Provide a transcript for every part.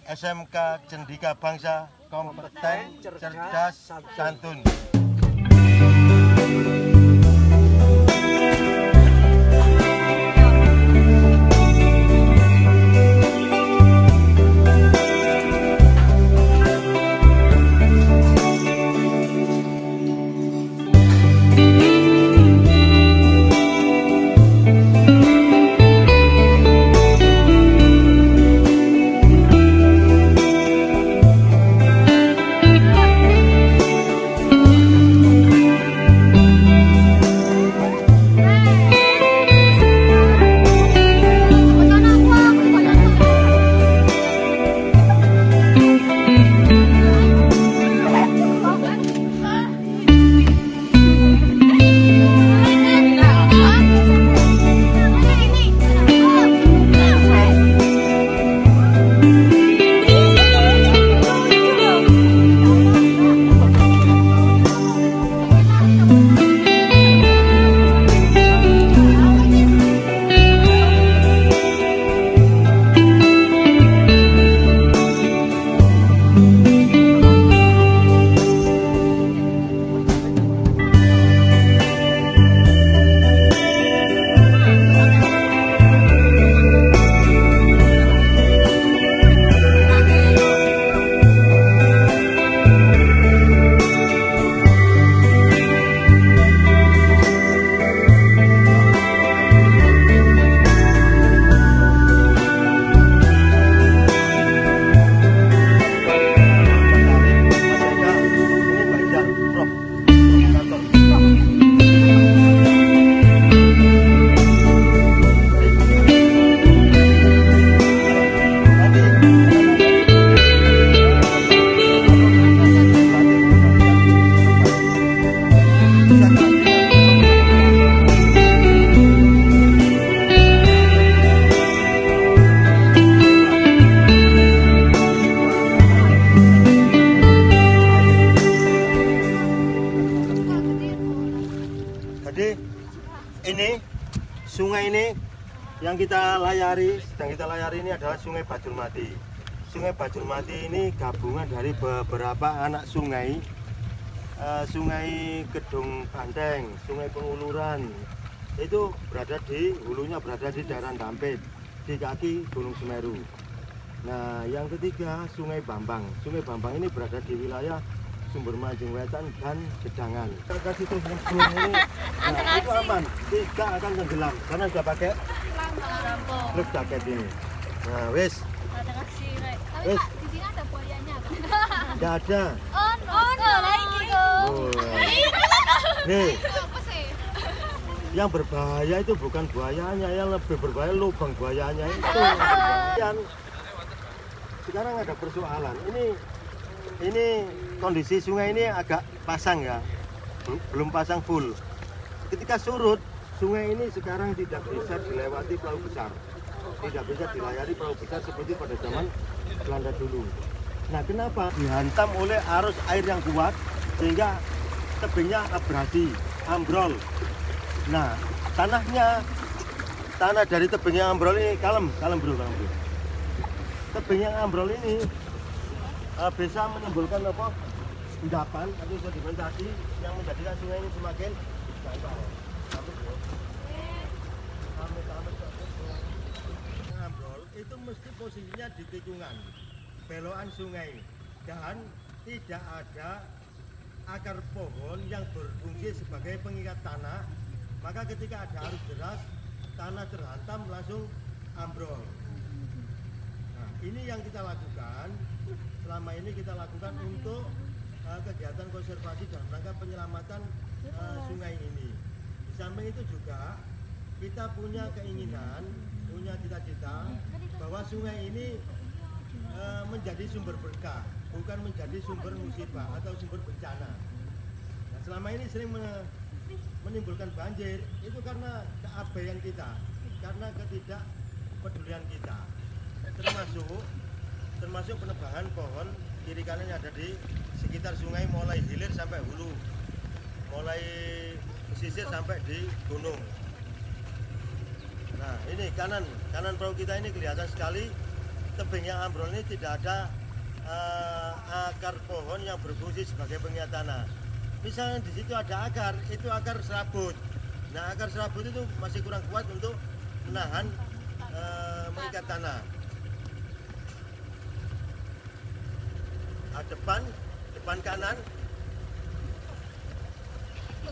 SMK Cendika Bangsa, kompeten, cerdas, santun. Jadi ini sungai ini yang kita layari, sedang kita layari ini adalah Sungai Bajulmati. Sungai Bajulmati ini gabungan dari beberapa anak sungai, Sungai Gedung Banteng, Sungai Penguluran. Itu berada di hulunya berada di daerah Dampit, di kaki Gunung Semeru. Nah, yang ketiga Sungai Bambang. Sungai Bambang ini berada di wilayah Sumber Mancing Wetan dan Gedangan. Kasih tuh ini, nah itu aman, tidak akan tenggelam karena sudah pakai life jacket ini. Nah, wes. Wes. Di sini ada buayanya. Tidak ada. Lagi kok. Nih. Yang berbahaya itu bukan buayanya, yang lebih berbahaya lubang buayanya itu. Dan sekarang ada persoalan. Ini kondisi sungai ini agak pasang ya, belum pasang full. Ketika surut, sungai ini sekarang tidak bisa dilewati perahu besar, tidak bisa dilayari perahu besar seperti pada zaman Belanda dulu. Nah, kenapa? Dihantam oleh arus air yang kuat sehingga tebingnya abrasi, ambrol. Nah, tanah dari tebing yang ambrol ini kalem bro. Tebing yang ambrol ini bisa menimbulkan apa? Endapan atau sedimentasi yang menjadikan sungai ini semakin dangkal. Ambrol itu mesti posisinya di tikungan belokan sungai dan tidak ada akar pohon yang berfungsi sebagai pengikat tanah. Maka ketika ada arus deras, tanah terhantam langsung ambrol. Nah, ini yang kita lakukan. Selama ini kita lakukan untuk kegiatan konservasi dalam rangka penyelamatan sungai ini. Di samping itu juga kita punya keinginan, punya cita-cita bahwa sungai ini menjadi sumber berkah, bukan menjadi sumber musibah atau sumber bencana. Nah, selama ini sering menimbulkan banjir itu karena keabaian kita, karena ketidakpedulian kita, termasuk penebangan pohon kiri kanan yang ada di sekitar sungai mulai hilir sampai hulu, mulai pesisir sampai di gunung. Nah, ini kanan perahu kita ini kelihatan sekali tebing yang ambrol ini tidak ada akar pohon yang berfungsi sebagai pengikat tanah. Misalnya di situ ada akar, itu akar serabut. Nah, akar serabut itu masih kurang kuat untuk menahan mengikat tanah. Depan kanan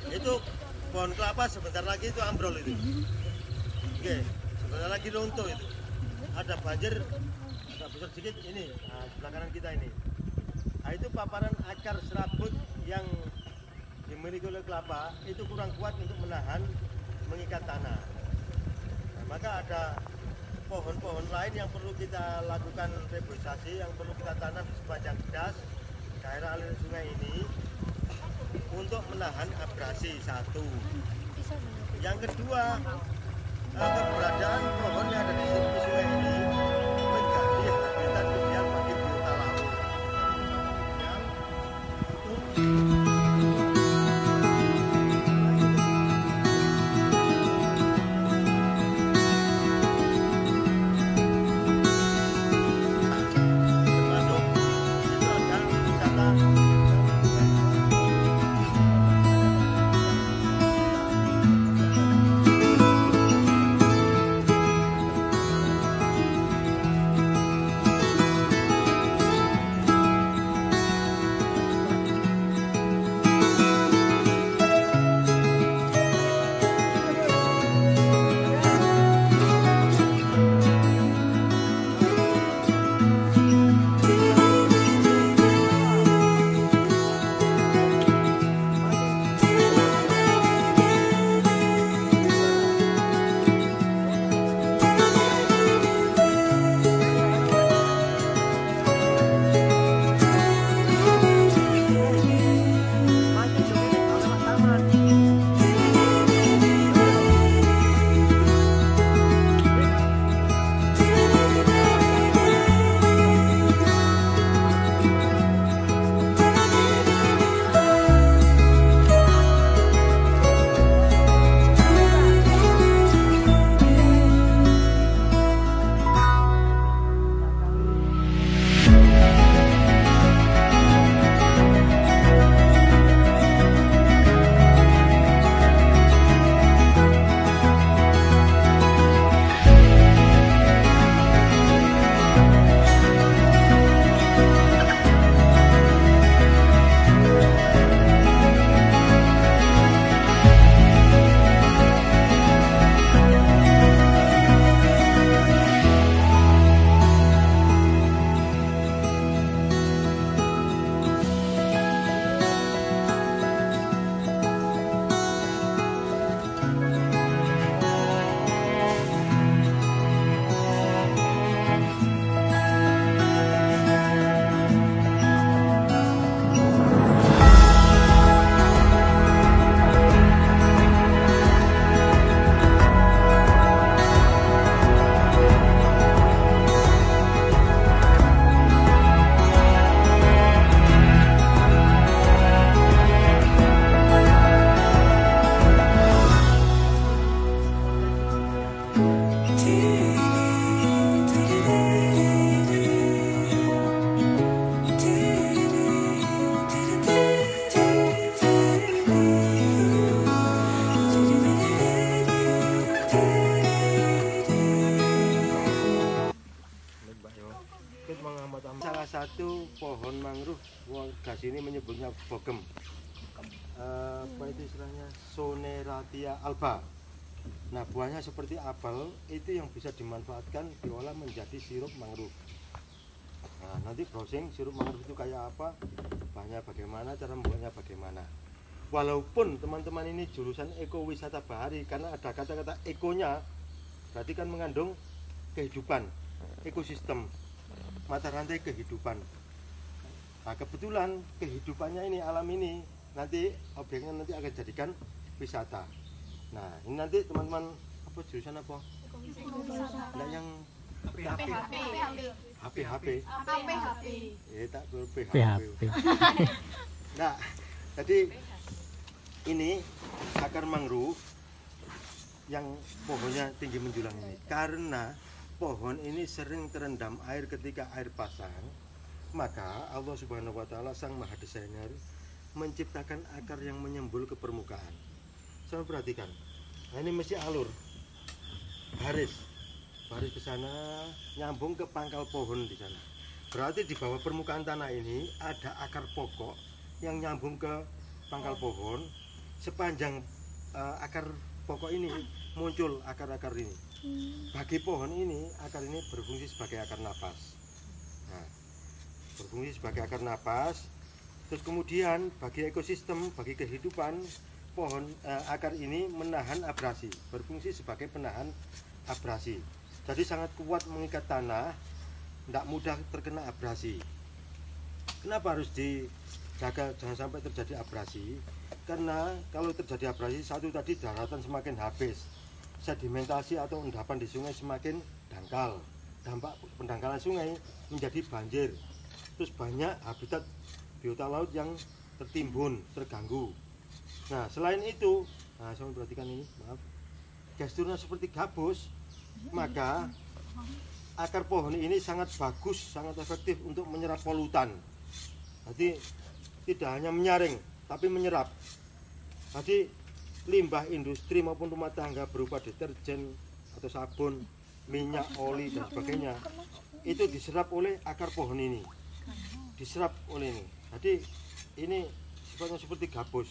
itu pohon kelapa, sebentar lagi itu ambrol itu. Oke, sebentar lagi runtuh itu. Ada banjir, agak besar sedikit ini, nah, sebelah kanan kita ini. Nah, itu paparan akar serabut yang dimiliki oleh kelapa itu kurang kuat untuk menahan mengikat tanah. Nah, maka ada pohon-pohon lain yang perlu kita lakukan reboisasi, yang perlu kita tanam di sepanjang das daerah aliran sungai ini untuk menahan abrasi, satu. Yang kedua, keberadaan pohon yang ada di tepi sungai ini menjadi habitat ideal bagi biota laut. Salah satu pohon mangrove warga sini menyebutnya bogem. Apa itu istilahnya? Soneratia alba. Nah, buahnya seperti apel, itu yang bisa dimanfaatkan diolah menjadi sirup mangrove. Nah, nanti browsing sirup mangrove itu kayak apa, bahannya bagaimana, cara membuatnya bagaimana. Walaupun teman-teman ini jurusan ekowisata bahari, karena ada kata-kata ekonya, berarti kan mengandung kehidupan, ekosistem, mata rantai kehidupan. Nah, kebetulan kehidupannya ini, alam ini, nanti objeknya nanti akan jadikan wisata. Nah, ini nanti teman-teman apa jurusan apa? Nah, yang HP. Ya, tak PHP. Nah, jadi ini akar mangrove yang pohonnya tinggi menjulang ini, karena pohon ini sering terendam air ketika air pasang, maka Allah Subhanahu wa Ta'ala, Sang Maha Desainer, menciptakan akar yang menyembul ke permukaan. Sama perhatikan, nah ini mesti alur, baris ke sana, nyambung ke pangkal pohon di sana. Berarti di bawah permukaan tanah ini ada akar pokok yang nyambung ke pangkal pohon. Sepanjang akar pokok ini muncul akar-akar ini. Bagi pohon ini, akar ini berfungsi sebagai akar napas. Nah, berfungsi sebagai akar napas. Terus kemudian bagi ekosistem, bagi kehidupan, pohon akar ini menahan abrasi, berfungsi sebagai penahan abrasi. Jadi sangat kuat mengikat tanah, tidak mudah terkena abrasi. Kenapa harus dijaga jangan sampai terjadi abrasi? Karena kalau terjadi abrasi, satu tadi daratan semakin habis, sedimentasi atau endapan di sungai semakin dangkal. Dampak pendangkalan sungai menjadi banjir. Terus banyak habitat biota laut yang tertimbun, terganggu. Nah, selain itu, nah saya perhatikan ini, maaf, gesturnya seperti gabus, maka akar pohon ini sangat bagus, sangat efektif untuk menyerap polutan. Jadi tidak hanya menyaring, tapi menyerap. Jadi limbah industri maupun rumah tangga berupa deterjen atau sabun, minyak, oli dan sebagainya, itu diserap oleh akar pohon ini, diserap oleh ini. Jadi ini sifatnya seperti gabus,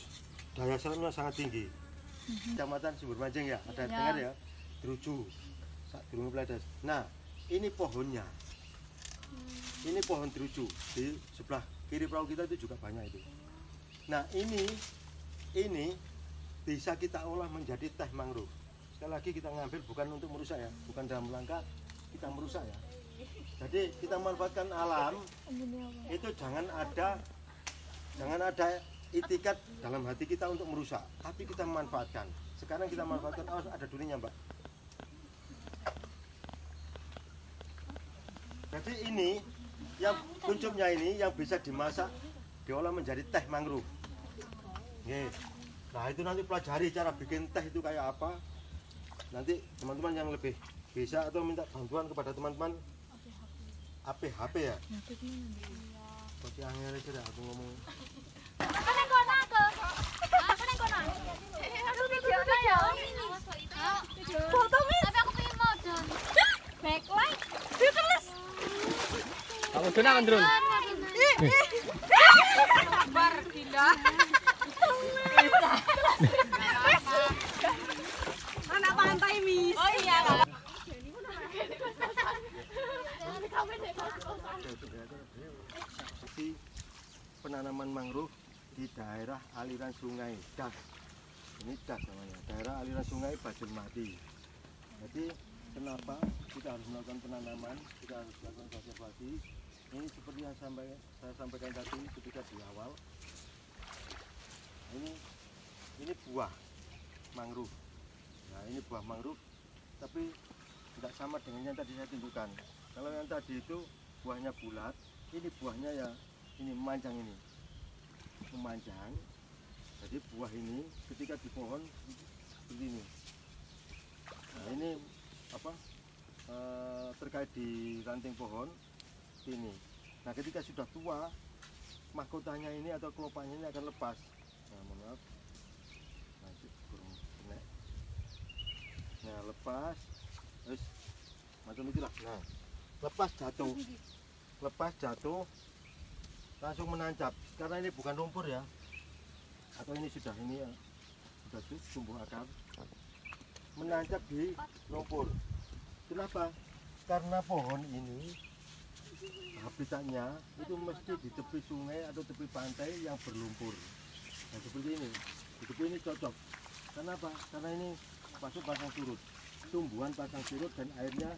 daya serapnya sangat tinggi. Kecamatan Sumber Mancing ya, ada dengar ya, Druju, Durung Peledas. Nah, ini pohonnya, ini pohon druju di sebelah kiri perahu kita itu juga banyak itu. Nah, ini bisa kita olah menjadi teh mangrove. Sekali lagi kita ngambil bukan untuk merusak ya, bukan dalam rangka kita merusak ya. Jadi kita manfaatkan alam itu jangan ada itikat dalam hati kita untuk merusak, tapi kita manfaatkan. Sekarang kita manfaatkan, ada durinya Mbak. Jadi ini yang kuncupnya ini yang bisa dimasak, diolah menjadi teh mangrove. Nah itu nanti pelajari cara bikin teh itu kayak apa. Nanti teman-teman yang lebih bisa atau minta bantuan kepada teman-teman APHP ya. Kok angel iki aku ngomong. Aku neng kono aku. Aku neng kono. Aduh videonya ya. Foto mis. Tapi aku pengen modal. Backlight. Terus. Kamu drone akan drone. Bar gila. Anak pantai mis. Oh iya. Penanaman mangrove di daerah aliran sungai Das. Ini Das namanya, daerah aliran sungai Bajulmati. Jadi kenapa kita harus melakukan penanaman, kita harus melakukan konservasi? Ini seperti yang saya sampaikan tadi ketika di awal. Ini buah mangrove. Nah ini buah mangrove, tapi tidak sama dengan yang tadi saya tunjukkan. Kalau yang tadi itu buahnya bulat, ini buahnya ya ini memanjang ini, memanjang. Jadi buah ini ketika di pohon seperti ini. Nah ini apa? Terkait di ranting pohon ini. Nah ketika sudah tua, mahkotanya ini atau kelopaknya ini akan lepas. Nah mohon maaf. Nah lepas, terus macam itulah. Nah lepas jatuh, langsung menancap. Karena ini bukan lumpur ya, atau ini sudah tumbuh akar, menancap di lumpur. Kenapa? Karena pohon ini habitatnya itu mesti di tepi sungai atau tepi pantai yang berlumpur. Nah seperti ini, di tepi ini cocok. Kenapa? Karena ini masuk pasang surut, tumbuhan pasang surut dan airnya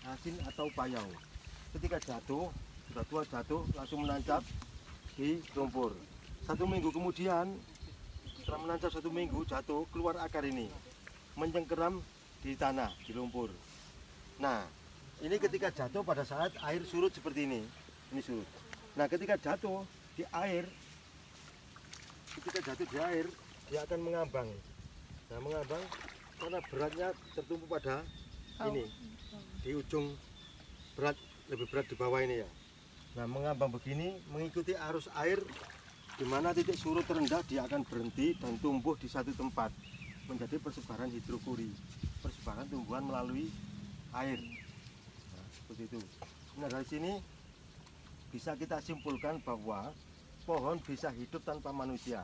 asin atau payau. Ketika jatuh, sudah tua jatuh, langsung menancap di lumpur. 1 minggu kemudian, setelah menancap 1 minggu, jatuh, keluar akar ini, mencengkeram di tanah, di lumpur. Nah, ini ketika jatuh pada saat air surut seperti ini surut. Nah, ketika jatuh di air, dia akan mengambang. Nah, mengambang karena beratnya tertumpu pada ini, di ujung lebih berat di bawah ini ya. Nah, mengambang begini mengikuti arus air, di mana titik surut terendah dia akan berhenti dan tumbuh di satu tempat, menjadi persebaran hidrokuri, persebaran tumbuhan melalui air. Nah, seperti itu. Nah, dari sini bisa kita simpulkan bahwa pohon bisa hidup tanpa manusia.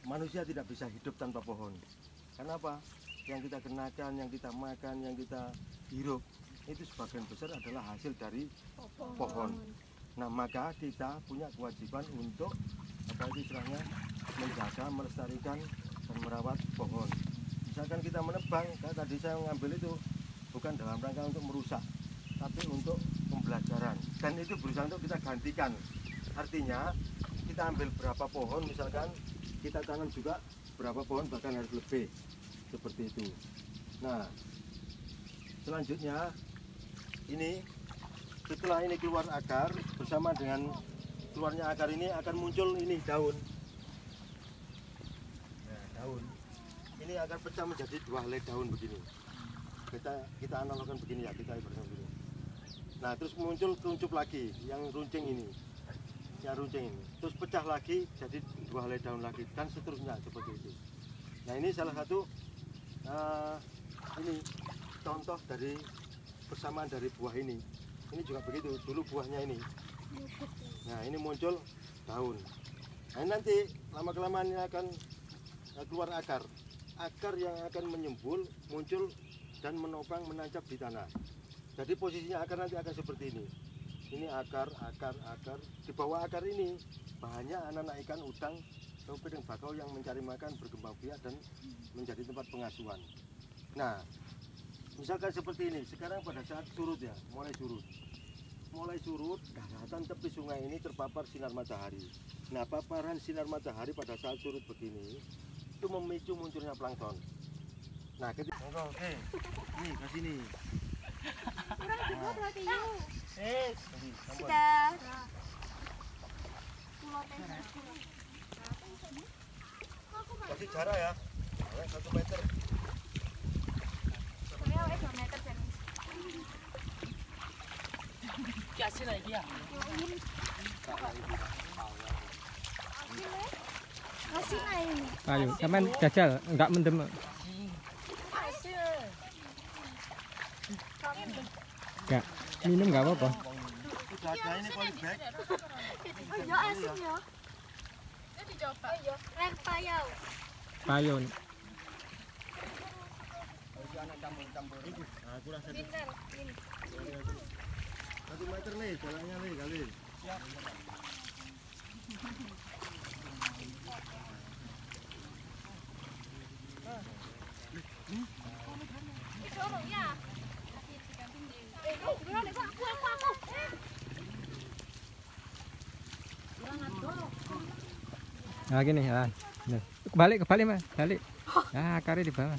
Manusia tidak bisa hidup tanpa pohon. Kenapa? Yang kita kenakan, yang kita makan, yang kita hirup, itu sebagian besar adalah hasil dari pohon. Nah, maka kita punya kewajiban untuk istilahnya menjaga, melestarikan, dan merawat pohon. Misalkan kita menebang, kayak tadi saya mengambil itu bukan dalam rangka untuk merusak, tapi untuk pembelajaran. Dan itu berusaha untuk kita gantikan. Artinya kita ambil berapa pohon, misalkan kita tanam juga berapa pohon, bahkan harus lebih, seperti itu. Nah, selanjutnya ini setelah ini keluar akar, bersama dengan keluarnya akar ini akan muncul ini daun. Nah, daun ini akan pecah menjadi 2 helai daun begini. Kita analogkan begini ya, kita ibaratkan begini. Nah, terus muncul kuncup lagi yang runcing ini. Yang runcing ini terus pecah lagi jadi 2 helai daun lagi, dan seterusnya seperti itu. Nah, ini salah satu ini contoh dari persamaan dari buah ini. Ini juga begitu, dulu buahnya ini. Nah, ini muncul daun. Nah, nanti lama-kelamaan ini akan keluar akar yang akan menyembul, muncul dan menopang, menancap di tanah. Jadi posisinya akar nanti akan seperti ini. Ini akar. Di bawah akar ini banyak anak-anak ikan udang, topeng dan bakau yang mencari makan, berkembang biak dan menjadi tempat pengasuhan. Nah, misalkan seperti ini, sekarang pada saat surut ya, mulai surut, daratan tepi sungai ini terpapar sinar matahari. Nah, paparan sinar matahari pada saat surut begini itu memicu munculnya plankton. Nah, oke, nih ke sini. Sudah. Kasih jarak ya, 1 meter. Kasih lagi ya. Kasih lain. Ayo, sampean jajal, enggak mendem. Enggak, minum enggak apa-apa. Udah ada ini polybag. Oh ya, asin ya. Ini dicoba. Oh ya, rek payau. Payon. Nah, kurang 1 meter nih jalannya nih kali. Nah, gini ya. Kebalik Mas. Balik. Nah, akarnya di bawah.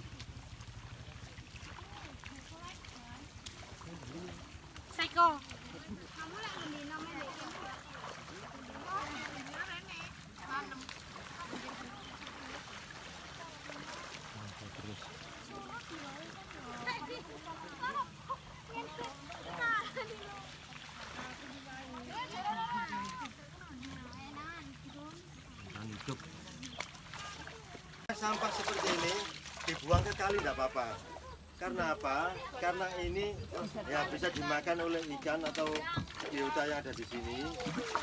Saiko. Sampah seperti ini dibuang ke kali tidak apa-apa. Karena apa? Karena ini ya bisa dimakan oleh ikan atau biota yang ada di sini.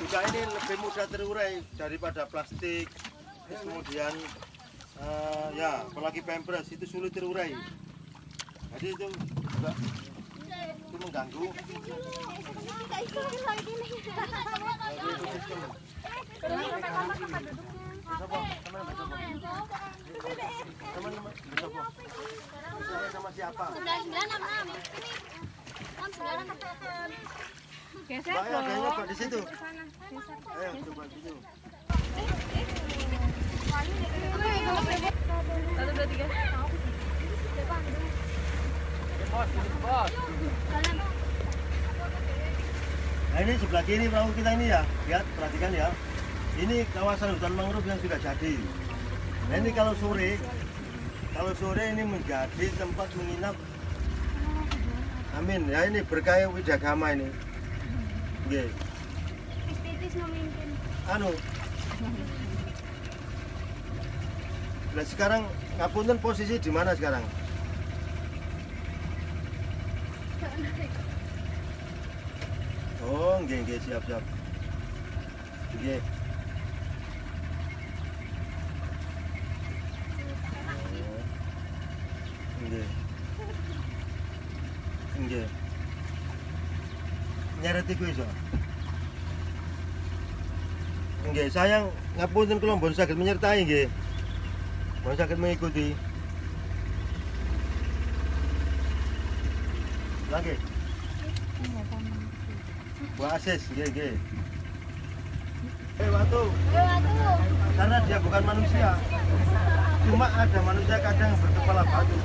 Juga ini lebih mudah terurai daripada plastik. Terus kemudian ya apalagi pampers itu sulit terurai. Jadi itu juga itu mengganggu. Sama siapa? 9966. Geser Ayo, dong. coba di situ. Ayo, coba di situ. 1, 2, 3. Bos. Nah, ini sebelah kiri perahu kita ini ya. Lihat, perhatikan ya. Ini kawasan hutan mangrove yang sudah jadi. Nah, ini kalau sore ini menjadi tempat menginap Amin. Ya ini berkah Widagama ini. Nggih. Titis memimpin. Anu. Nah, sekarang ngapunten posisi di mana sekarang? Oh, nggih, siap. Nggih. Nggih. Nyeret iku iso. Nggih, sayang ngapunten kula mboten saged menyertai nggih. Mboten saged mengikuti. Lagi. Bu Asis, nggih. Watu. Karena dia bukan manusia. Cuma ada manusia kadang berkepala batu.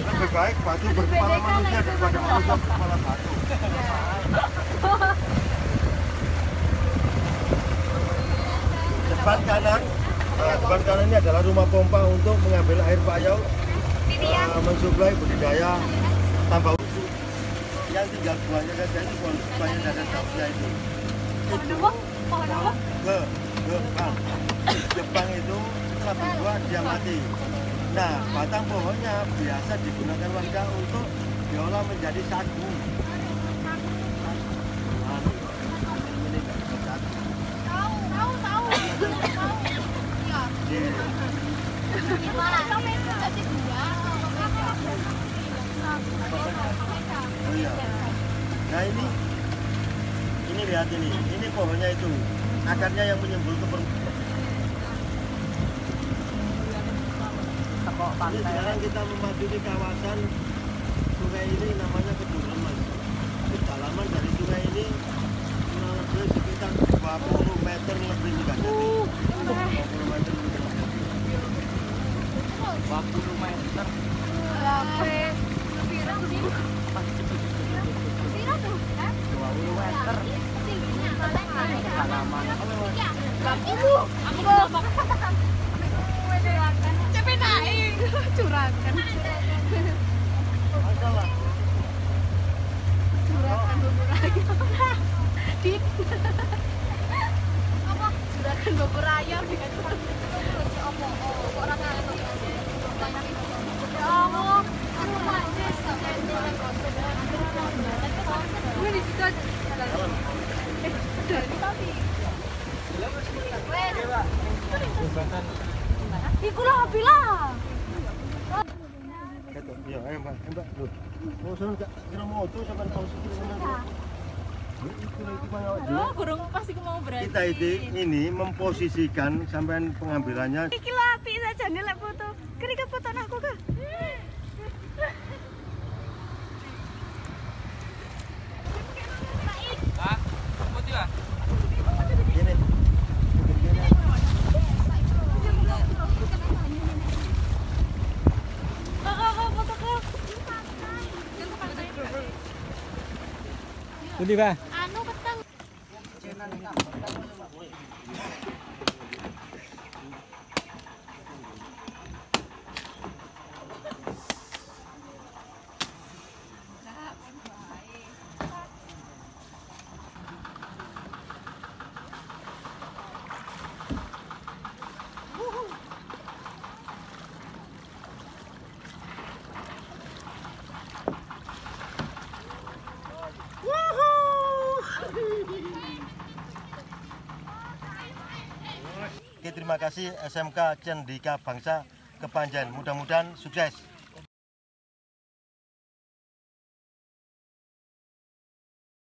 Lebih baik batu berkepala manusia daripada manusia berkepala batu. Depan kanan ini adalah rumah pompa untuk mengambil air payau, mensuplai budidaya tambah usus. Yang tinggal buahnya saja itu buahnya dari daunnya itu. Jepang itu setelah berbuah dia mati. Nah, batang pohonnya biasa digunakan warga untuk diolah menjadi sagu. Ini sagu. Tahu. Iya. Gimana? Kasih gula. Oh iya. Nah ini lihat ini pohonnya itu akarnya yang menyembul ke permukaan. Ini sekarang kita memasuki kawasan sungai ini namanya Kedungremes. Kedalaman dari sungai ini kurang lebih sekitar 20 meter lebih juga jadi. 20 meter lebih. 20 meter. Iku lah bilang. Ya, ayo Mbak. Loh. Oh, saya enggak kira moto sampean tahu sih sebenarnya. Oh, kurang pasti mau berarti. Kita ini memposisikan sampean pengambilannya. Iki lah api saja nih lek foto. Kene ke foto aku ke. Hah? Putih lah. Gini. Tuh Ba. Anu peteng. Oke, terima kasih SMK Cendika Bangsa Kepanjen. Mudah-mudahan sukses.